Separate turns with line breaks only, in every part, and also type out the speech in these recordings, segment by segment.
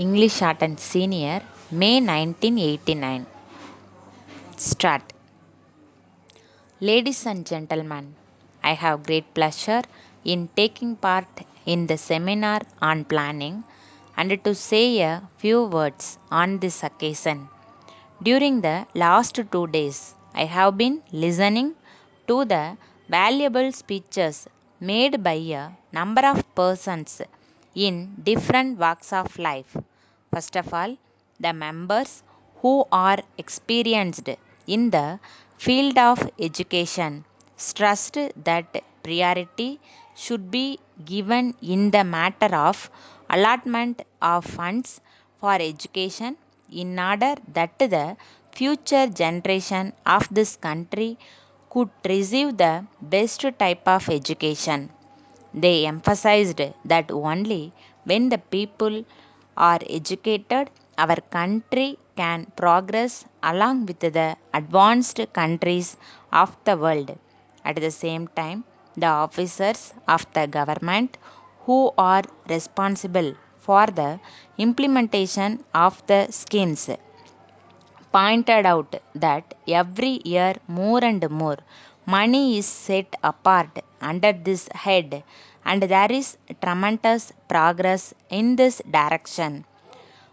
English Art and Senior, May 1989. Start. Ladies and gentlemen, I have great pleasure in taking part in the seminar on planning and to say a few words on this occasion. During the last 2 days, I have been listening to the valuable speeches made by a number of persons in different walks of life. First of all, the members who are experienced in the field of education stressed that priority should be given in the matter of allotment of funds for education in order that the future generation of this country could receive the best type of education. They emphasized that only when the people are educated, our country can progress along with the advanced countries of the world. At the same time, the officers of the government who are responsible for the implementation of the schemes pointed out that every year more and more money is set apart under this head, and there is tremendous progress in this direction.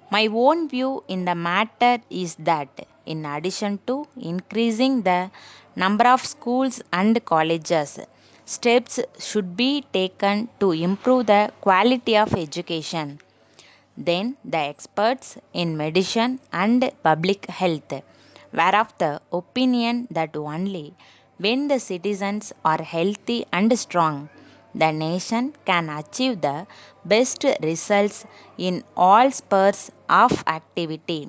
My own view in the matter is that, in addition to increasing the number of schools and colleges, steps should be taken to improve the quality of education. Then the experts in medicine and public health were of the opinion that only when the citizens are healthy and strong, the nation can achieve the best results in all spheres of activity.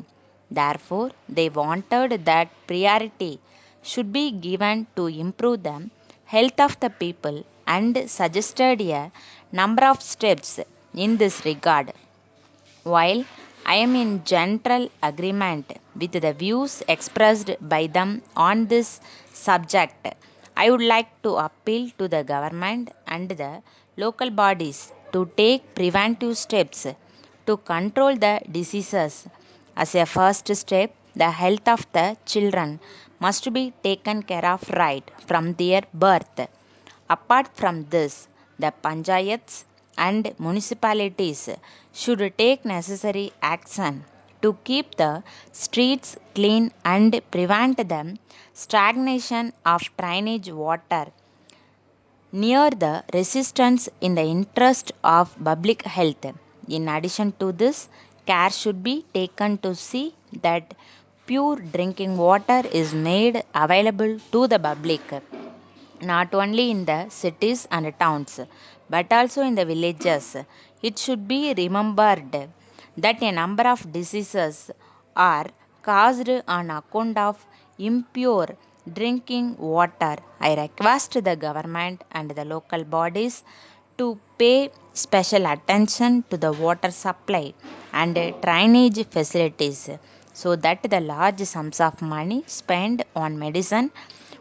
Therefore, they wanted that priority should be given to improve the health of the people and suggested a number of steps in this regard. While I am in general agreement with the views expressed by them on this subject, I would like to appeal to the government and the local bodies to take preventive steps to control the diseases. As a first step, the health of the children must be taken care of right from their birth. Apart from this, the panchayats and municipalities should take necessary action to keep the streets clean and prevent the stagnation of drainage water near the resistance in the interest of public health. In addition to this, care should be taken to see that pure drinking water is made available to the public, not only in the cities and towns, but also in the villages. It should be remembered that a number of diseases are caused on account of impure drinking water. I request the government and the local bodies to pay special attention to the water supply and drainage facilities so that the large sums of money spent on medicine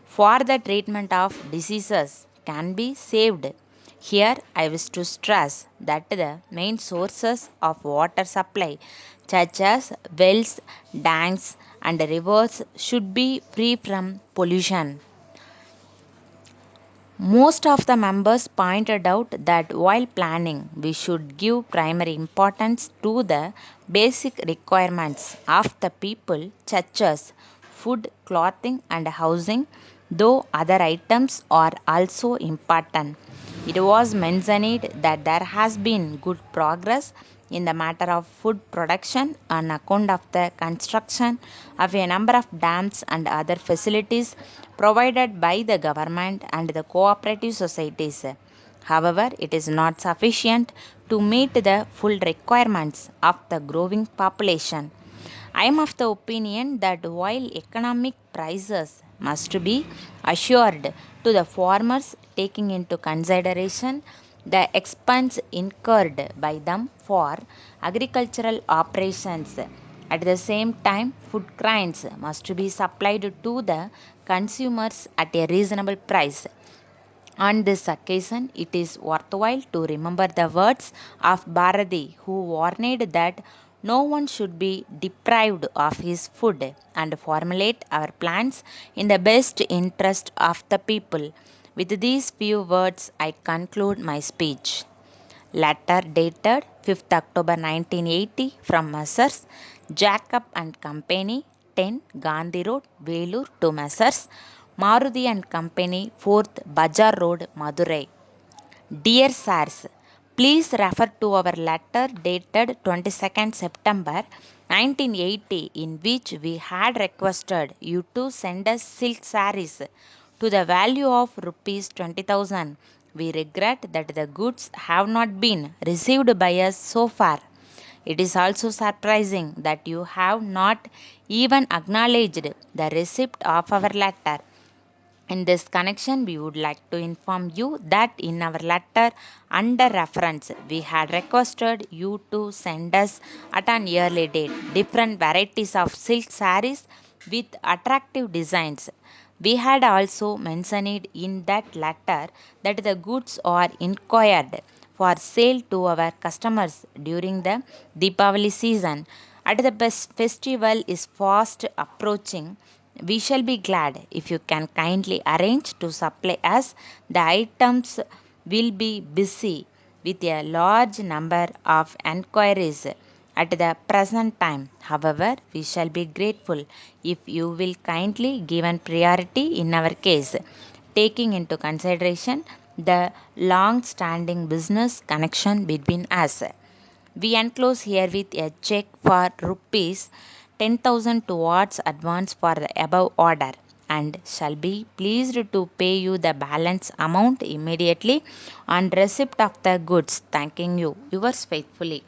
for the treatment of diseases can be saved. Here, I wish to stress that the main sources of water supply, such as wells, dams, and rivers, should be free from pollution. Most of the members pointed out that while planning, we should give primary importance to the basic requirements of the people, such as food, clothing, and housing, though other items are also important. It was mentioned that there has been good progress in the matter of food production on account of the construction of a number of dams and other facilities provided by the government and the cooperative societies. However, it is not sufficient to meet the full requirements of the growing population. I am of the opinion that while economic prices must be assured to the farmers, taking into consideration the expense incurred by them for agricultural operations, at the same time, food grains must be supplied to the consumers at a reasonable price. On this occasion, it is worthwhile to remember the words of Bharati, who warned that No one should be deprived of his food and formulate our plans in the best interest of the people. With these few words, I conclude my speech. Letter dated 5th October 1980 from Messrs. Jacob and Company, 10 Gandhi Road, Velur to Messrs. Maruti and Company, 4th Bajar Road, Madurai. Dear Sirs, please refer to our letter dated 22nd September 1980 in which we had requested you to send us silk sarees to the value of rupees 20,000. We regret that the goods have not been received by us so far. It is also surprising that you have not even acknowledged the receipt of our letter. In this connection, we would like to inform you that in our letter under reference, we had requested you to send us at an early date different varieties of silk sarees with attractive designs. We had also mentioned in that letter that the goods are inquired for sale to our customers during the Deepavali season. At the best festival is fast approaching, we shall be glad if you can kindly arrange to supply us the items. Will be busy with a large number of enquiries at the present time. However, we shall be grateful if you will kindly give an priority in our case, taking into consideration the long standing business connection between us. We enclose herewith a check for rupees 10,000 towards advance for the above order and shall be pleased to pay you the balance amount immediately on receipt of the goods. Thanking you. Yours faithfully.